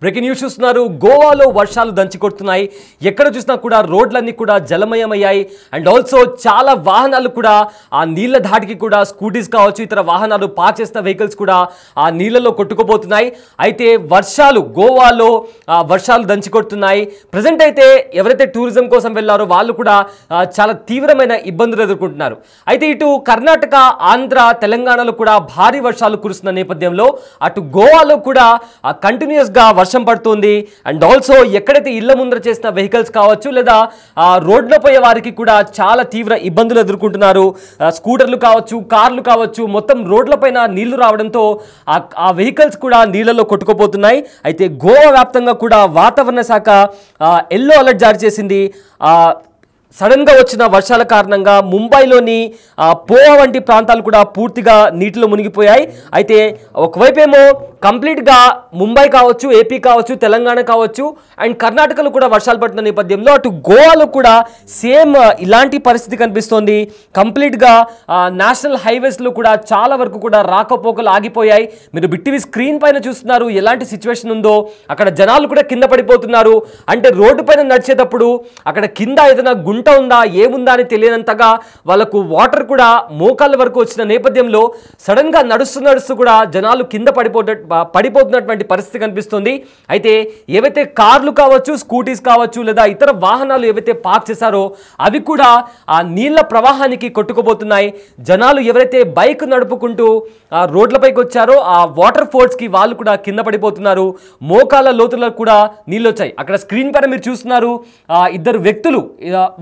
Breaking news చూస్తున్నారు. గోవాలో వర్షాలు దంచికొడుతున్నాయి. ఎక్కడ చూసినా కూడా రోడ్లన్నీ కూడా జలమయమయ్యాయి. అండ్ ఆల్సో చాలా వాహనాలు కూడా ఆ నీళ్ల ధాటికి కూడా స్కూటీస్ కావచ్చు, ఇతర వాహనాలు పార్క్ చేసిన వెహికల్స్ కూడా ఆ నీళ్లలో కొట్టుకుపోతున్నాయి. అయితే గోవాలో వర్షాలు దంచికొడుతున్నాయి. ప్రజెంట్ అయితే ఎవరైతే టూరిజం కోసం వెళ్లారో వాళ్ళు కూడా చాలా తీవ్రమైన ఇబ్బందులు ఎదుర్కొంటున్నారు. అయితే ఇటు కర్ణాటక, ఆంధ్ర, తెలంగాణలో కూడా భారీ వర్షాలు కురుస్తున్న నేపథ్యంలో అటు గోవాలో కూడా కంటిన్యూస్ గా వర్షం పడుతుంది. అండ్ ఆల్సో ఎక్కడైతే ఇళ్ల ముందర చేసిన వెహికల్స్ కావచ్చు లేదా రోడ్లో పోయే వారికి కూడా చాలా తీవ్ర ఇబ్బందులు ఎదుర్కొంటున్నారు. స్కూటర్లు కావచ్చు, కార్లు కావచ్చు, మొత్తం రోడ్లపైన నీళ్లు రావడంతో ఆ వెహికల్స్ కూడా నీళ్లలో కొట్టుకుపోతున్నాయి. అయితే గోవా వ్యాప్తంగా కూడా వాతావరణ శాఖ ఎల్లో అలర్ట్ జారీ చేసింది. సడన్గా వచ్చిన వర్షాల కారణంగా ముంబైలోని పోవా వంటి ప్రాంతాలు కూడా పూర్తిగా నీటిలో మునిగిపోయాయి. అయితే ఒకవైపు ఏమో కంప్లీట్గా ముంబై కావచ్చు, ఏపీ కావచ్చు, తెలంగాణ కావచ్చు అండ్ కర్ణాటకలో కూడా వర్షాలు పడుతున్న నేపథ్యంలో అటు గోవాలో కూడా సేమ్ ఇలాంటి పరిస్థితి కనిపిస్తోంది. కంప్లీట్గా నేషనల్ హైవేస్లో కూడా చాలా వరకు కూడా రాకపోకలు ఆగిపోయాయి. మీరు బిట్టివి స్క్రీన్ పైన చూస్తున్నారు ఎలాంటి సిచ్యువేషన్ ఉందో. అక్కడ జనాలు కూడా కింద పడిపోతున్నారు. అంటే రోడ్డు పైన నడిచేటప్పుడు అక్కడ కింద ఏదైనా గుంట ఉందా, ఏముందా అని తెలియనంతగా వాళ్ళకు వాటర్ కూడా మోకాళ్ళ వరకు వచ్చిన నేపథ్యంలో సడన్ గా నడుస్తూ కూడా జనాలు కింద పడిపోతున్నటువంటి పరిస్థితి కనిపిస్తుంది. అయితే ఏవైతే కార్లు కావచ్చు, స్కూటీస్ కావచ్చు లేదా ఇతర వాహనాలు ఏవైతే పార్క్ చేశారో అవి కూడా ఆ నీళ్ల ప్రవాహానికి కొట్టుకుపోతున్నాయి. జనాలు ఎవరైతే బైక్ నడుపుకుంటూ రోడ్లపైకి వచ్చారో ఆ వాటర్ ఫోర్స్ కి వాళ్ళు కూడా కింద పడిపోతున్నారు. మోకాళ్ళ లోతులకు కూడా నీళ్ళు వచ్చాయి. అక్కడ స్క్రీన్ పైన మీరు చూస్తున్నారు ఇద్దరు వ్యక్తులు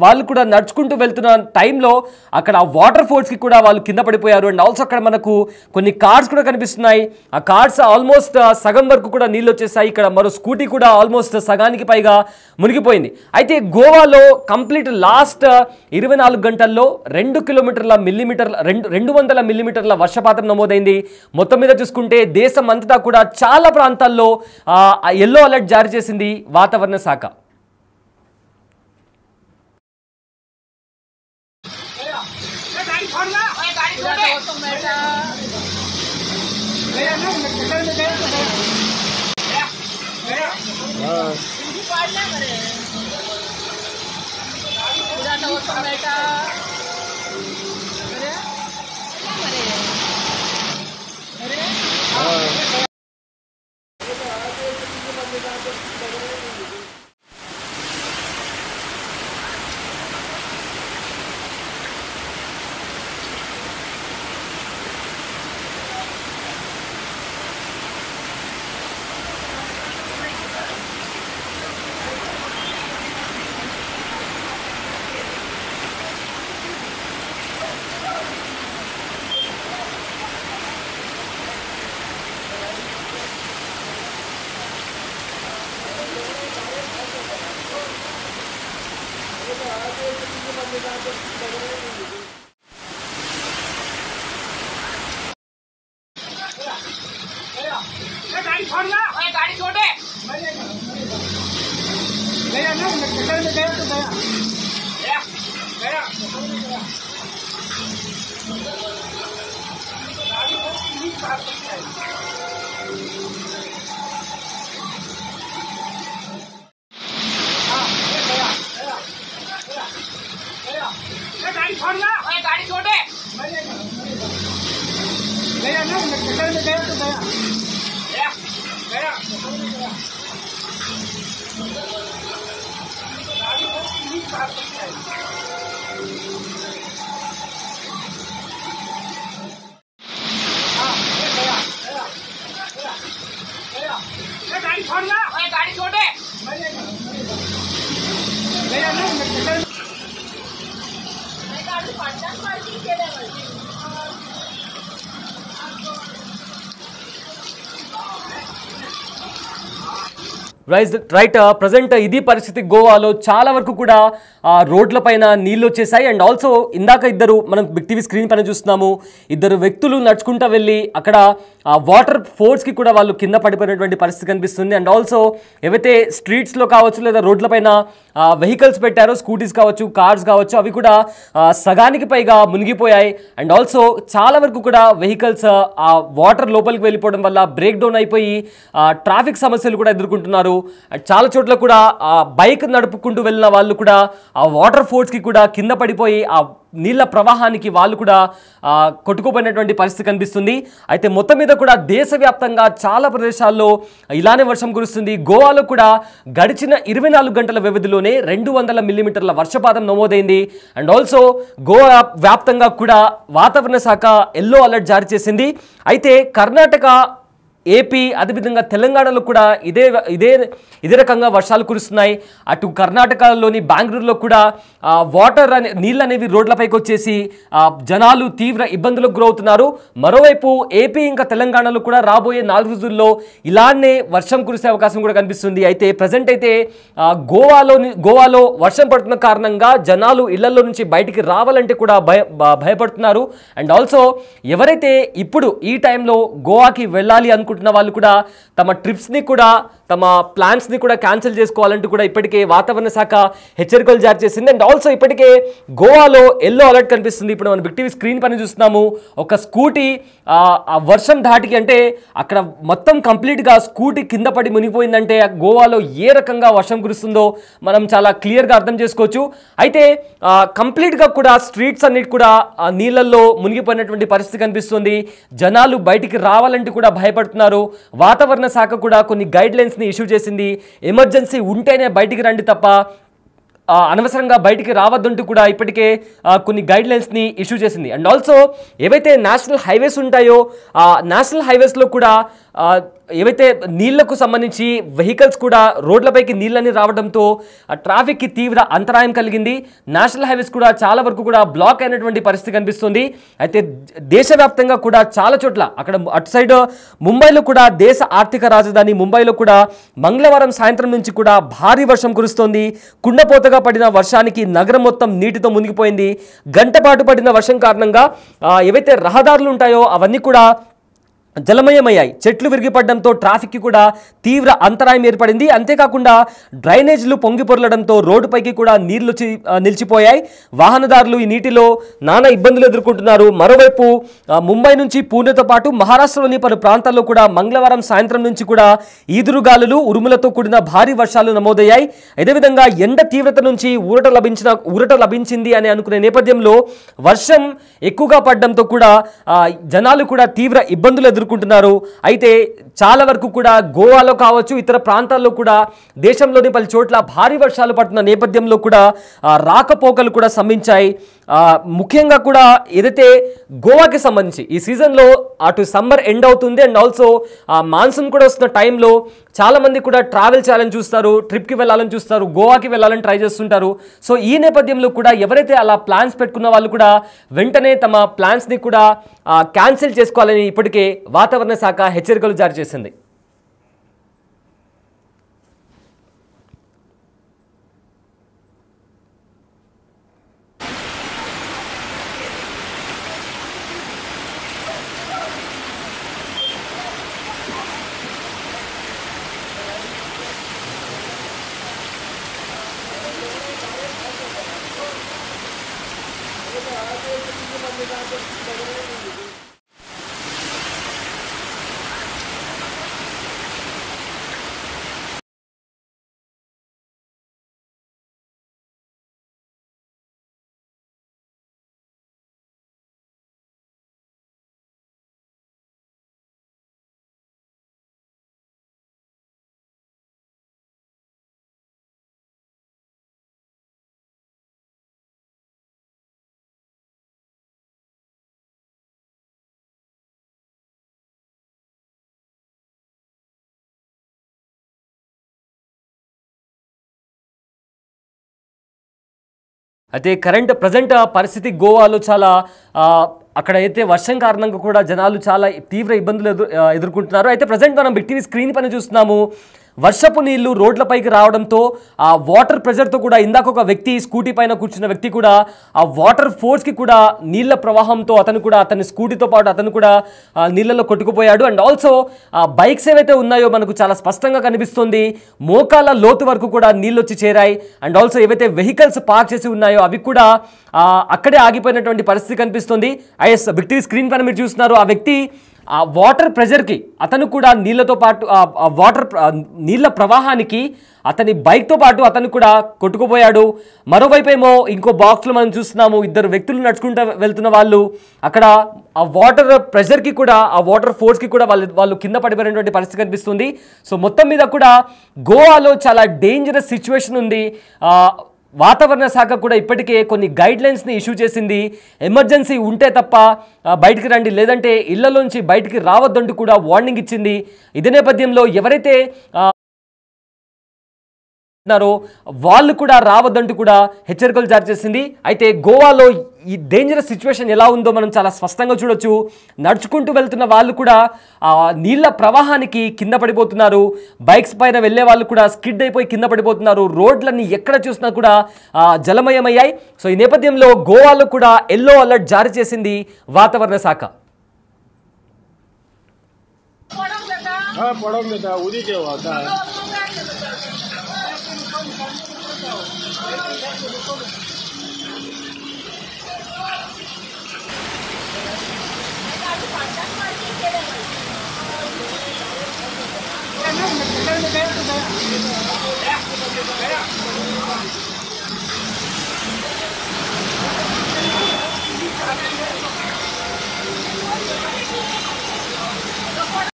వాళ్ళు కూడా నడుచుకుంటూ వెళ్తున్న టైంలో అక్కడ వాటర్ ఫోర్స్ కి కూడా వాళ్ళు కింద పడిపోయారు. అండ్ ఆల్సో అక్కడ మనకు కొన్ని కార్స్ కూడా కనిపిస్తున్నాయి. ఆ కార్స్ ఆల్మోస్ట్ సగం వరకు కూడా నీళ్ళు వచ్చేసాయి. ఇక్కడ మరో స్కూటీ కూడా ఆల్మోస్ట్ సగానికి పైగా మునిగిపోయింది. అయితే గోవాలో కంప్లీట్ లాస్ట్ 24 గంటల్లో 200 మిల్లీమీటర్ల వర్షపాతం నమోదైంది. మొత్తం మీద చూసుకుంటే దేశం అంతటా కూడా చాలా ప్రాంతాల్లో ఎల్లో అలర్ట్ జారీ చేసింది వాతావరణ శాఖ. गाड़ी छोड़े गाड़ी छोड़े गाड़ी छोड़े రైట్ ప్రజెంట్ ఇది పరిస్థితి గోవాలో చాలా వరకు కూడా రోడ్ల పైన నీళ్ళు వచ్చేసాయి. అండ్ ఆల్సో ఇందాక మనం బిగ్ టీవీ స్క్రీన్ పైన చూస్తున్నాము, ఇద్దరు వ్యక్తులు నడుచుకుంటూ వెళ్ళి అక్కడ వాటర్ ఫోర్స్కి కూడా వాళ్ళు కింద పడిపోయినటువంటి పరిస్థితి కనిపిస్తుంది. అండ్ ఆల్సో ఏవైతే స్ట్రీట్స్లో కావచ్చు లేదా రోడ్ల పైన వెహికల్స్ పెట్టారో, స్కూటీస్ కావచ్చు, కార్స్ కావచ్చు, అవి కూడా సగానికి పైగా మునిగిపోయాయి. అండ్ ఆల్సో చాలా వరకు కూడా వెహికల్స్ ఆ వాటర్ లోపలికి వెళ్ళిపోవడం వల్ల బ్రేక్ డౌన్ అయిపోయి ట్రాఫిక్ సమస్యలు కూడా ఎదుర్కొంటున్నారు. చాలా చోట్ల కూడా బైక్ నడుపుకుంటూ వెళ్ళిన వాళ్ళు కూడా ఆ వాటర్ ఫోర్స్కి కూడా కింద పడిపోయి ఆ నీళ్ళ ప్రవాహానికి వాళ్ళు కూడా కొట్టుకుపోయినటువంటి పరిస్థితి కనిపిస్తుంది. అయితే మొత్తం మీద కూడా దేశవ్యాప్తంగా చాలా ప్రదేశాల్లో ఇలానే వర్షం కురుస్తుంది. గోవాలో కూడా గడిచిన 24 గంటల వ్యవధిలోనే 200 మిల్లీమీటర్ల వర్షపాతం నమోదైంది. అండ్ ఆల్సో గోవా వ్యాప్తంగా కూడా వాతావరణ శాఖ ఎల్లో అలర్ట్ జారీ చేసింది. అయితే కర్ణాటక, ఏపీ, అదేవిధంగా తెలంగాణలో కూడా ఇదే రకంగా వర్షాలు కురుస్తున్నాయి. అటు కర్ణాటకలోని బెంగళూరులో కూడా వాటర్ నీళ్ళు అనేవి రోడ్లపైకి వచ్చేసి జనాలు తీవ్ర ఇబ్బందులకు గురవుతున్నారు. మరోవైపు ఏపీ ఇంకా తెలంగాణలో కూడా రాబోయే 4 రోజుల్లో ఇలానే వర్షం కురిసే అవకాశం కూడా కనిపిస్తుంది. అయితే ప్రజెంట్ అయితే గోవాలో వర్షం పడుతున్న కారణంగా జనాలు ఇళ్లలో నుంచి బయటికి రావాలంటే కూడా భయపడుతున్నారు. అండ్ ఆల్సో ఎవరైతే ఇప్పుడు ఈ టైంలో గోవాకి వెళ్ళాలి అనుకుంటున్న వాళ్ళు కూడా తమ ట్రిప్స్ని కూడా, తమ ప్లాన్స్ని కూడా క్యాన్సిల్ చేసుకోవాలంటూ కూడా ఇప్పటికే వాతావరణ శాఖ హెచ్చరికలు జారీ చేసింది. అండ్ ఆల్సో ఇప్పటికే గోవాలో ఎల్లో అలర్ట్ కనిపిస్తుంది. ఇప్పుడు మనం బిగ్ టీవీ స్క్రీన్ పైన చూస్తున్నాము, ఒక స్కూటీ ఆ వర్షం ధాటికి, అంటే అక్కడ మొత్తం కంప్లీట్గా స్కూటీ కింద పడి మునిగిపోయిందంటే గోవాలో ఏ రకంగా వర్షం కురుస్తుందో మనం చాలా క్లియర్గా అర్థం చేసుకోవచ్చు. అయితే కంప్లీట్గా కూడా స్ట్రీట్స్ అన్నిటి కూడా నీళ్ళల్లో మునిగిపోయినటువంటి పరిస్థితి కనిపిస్తుంది. జనాలు బయటికి రావాలంటే కూడా భయపడుతున్నారు. వాతావరణ శాఖ కూడా కొన్ని గైడ్ లైన్స్ని ఇష్యూ చేసింది. ఎమర్జెన్సీ ఉంటేనే బయటికి రండి తప్ప అనవసరంగా బయటికి రావద్దంటూ కూడా ఇప్పటికే కొన్ని గైడ్ లైన్స్ని ఇష్యూ చేసింది. అండ్ ఆల్సో ఏవైతే నేషనల్ హైవేస్ ఉంటాయో ఆ నేషనల్ హైవేస్లో కూడా ఏవైతే నీళ్లకు సంబంధించి వెహికల్స్ కూడా రోడ్లపైకి నీళ్ళని రావడంతో ట్రాఫిక్కి తీవ్ర అంతరాయం కలిగింది. నేషనల్ హైవేస్ కూడా చాలా వరకు కూడా బ్లాక్ అయినటువంటి పరిస్థితి కనిపిస్తుంది. అయితే దేశవ్యాప్తంగా కూడా చాలా చోట్ల, అక్కడ అటు సైడ్ ముంబైలో కూడా, దేశ ఆర్థిక రాజధాని ముంబైలో కూడా మంగళవారం సాయంత్రం నుంచి కూడా భారీ వర్షం కురుస్తోంది. కుండపోతగా పడిన వర్షానికి నగరం మొత్తం నీటితో మునిగిపోయింది. గంట పాటు పడిన వర్షం కారణంగా ఏవైతే రహదారులు ఉంటాయో అవన్నీ కూడా జలమయమయ్యాయి. చెట్లు విరిగిపడడంతో ట్రాఫిక్కి కూడా తీవ్ర అంతరాయం ఏర్పడింది. అంతేకాకుండా డ్రైనేజీలు పొంగి పొరలడంతో రోడ్డుపైకి కూడా నీళ్లు నిలిచిపోయాయి. వాహనదారులు ఈ నీటిలో నానా ఇబ్బందులు ఎదుర్కొంటున్నారు. మరోవైపు ముంబై నుంచి పూణేతో పాటు మహారాష్ట్రలోని పలు ప్రాంతాల్లో కూడా మంగళవారం సాయంత్రం నుంచి కూడా ఈదురుగాలులు, ఉరుములతో కూడిన భారీ వర్షాలు నమోదయ్యాయి. అదేవిధంగా ఎండ తీవ్రత నుంచి ఊరట లభించింది అని అనుకునే నేపథ్యంలో వర్షం ఎక్కువగా పడడంతో కూడా జనాలు కూడా తీవ్ర ఇబ్బందులు ఎదుర్కొంటున్నారు. అయితే చాలా వరకు కూడా గోవాలో కావచ్చు, ఇతర ప్రాంతాల్లో కూడా దేశంలోని పలు చోట్ల భారీ వర్షాలు పడుతున్న నేపథ్యంలో కూడా రాకపోకలు కూడా స్తంభించాయి. ముఖ్యంగా కూడా ఏదైతే గోవాకి సంబంధించి ఈ సీజన్లో అటు సమ్మర్ ఎండ్ అవుతుంది, అండ్ ఆల్సో మాన్సూన్ కూడా వస్తున్న టైంలో చాలామంది కూడా ట్రావెల్ చేయాలని చూస్తారు, ట్రిప్కి వెళ్ళాలని చూస్తారు, గోవాకి వెళ్ళాలని ట్రై చేస్తుంటారు. సో ఈ నేపథ్యంలో కూడా ఎవరైతే అలా ప్లాన్స్ పెట్టుకున్న వాళ్ళు కూడా వెంటనే తమ ప్లాన్స్ని కూడా క్యాన్సిల్ చేసుకోవాలని ఇప్పటికే వాతావరణ శాఖ హెచ్చరికలు జారీ చేసింది. అయితే ప్రజెంట్ పరిస్థితి గోవాలో చాలా అక్కడ అయితే వర్షం కారణంగా కూడా జనాలు చాలా తీవ్ర ఇబ్బందులు ఎదుర్కొంటున్నారు. అయితే ప్రజెంట్ మనం బిగ్ టీవీ స్క్రీన్ పైన చూస్తున్నాము, వర్షపు నీళ్లు రోడ్లపైకి రావడంతో ఆ వాటర్ ప్రెజర్తో కూడా ఇందాక ఒక వ్యక్తి స్కూటీ పైన కూర్చున్న వ్యక్తి కూడా ఆ వాటర్ ఫోర్స్కి కూడా నీళ్ల ప్రవాహంతో అతను కూడా అతని స్కూటీతో పాటు అతను కూడా నీళ్ళలో కొట్టుకుపోయాడు. అండ్ ఆల్సో బైక్స్ ఏవైతే ఉన్నాయో మనకు చాలా స్పష్టంగా కనిపిస్తుంది, మోకాల లోతు వరకు కూడా నీళ్ళు వచ్చి చేరాయి. అండ్ ఆల్సో ఏవైతే వెహికల్స్ పార్క్ చేసి ఉన్నాయో అవి కూడా అక్కడే ఆగిపోయినటువంటి పరిస్థితి కనిపిస్తుంది. ఐఎస్ వ్యక్తి స్క్రీన్ పైన మీరు చూస్తున్నారు, ఆ వ్యక్తి ఆ వాటర్ ప్రెజర్కి అతను కూడా నీళ్ళతో పాటు నీళ్ళ ప్రవాహానికి అతని బైక్తో పాటు అతను కూడా కొట్టుకుపోయాడు. మరోవైపు ఏమో ఇంకో బాక్స్లో మనం చూస్తున్నాము, ఇద్దరు వ్యక్తులు నడుచుకుంటూ వెళ్తున్న వాళ్ళు అక్కడ ఆ వాటర్ ప్రెషర్కి కూడా ఆ వాటర్ ఫోర్స్కి కూడా వాళ్ళు కింద పడిపోయినటువంటి పరిస్థితి కనిపిస్తుంది. సో మొత్తం మీద కూడా గోవాలో చాలా డేంజరస్ సిచ్యువేషన్ ఉంది. వాతావరణ శాఖ కూడా ఇప్పటికే కొన్ని గైడ్లైన్స్ని ఇష్యూ చేసింది. ఎమర్జెన్సీ ఉంటే తప్ప బయటికి రండి, లేదంటే ఇళ్లలోంచి బయటికి రావద్దంటూ కూడా వార్నింగ్ ఇచ్చింది. ఇదే నేపథ్యంలో ఎవరైతే వాళ్ళు కూడా రావద్దంటూ కూడా హెచ్చరికలు జారీ చేసింది. అయితే గోవాలో ఈ డేంజరస్ సిచ్యువేషన్ ఎలా ఉందో మనం చాలా స్పష్టంగా చూడొచ్చు. నడుచుకుంటూ వెళ్తున్న వాళ్ళు కూడా నీళ్ళ ప్రవాహానికి కింద పడిపోతున్నారు. బైక్స్ పైన వెళ్ళే వాళ్ళు కూడా స్కిడ్ అయిపోయి కింద పడిపోతున్నారు. రోడ్లన్నీ ఎక్కడ చూసినా కూడా జలమయమయ్యాయి. సో ఈ నేపథ్యంలో గోవాలో కూడా ఎల్లో అలర్ట్ జారీ చేసింది వాతావరణ శాఖ.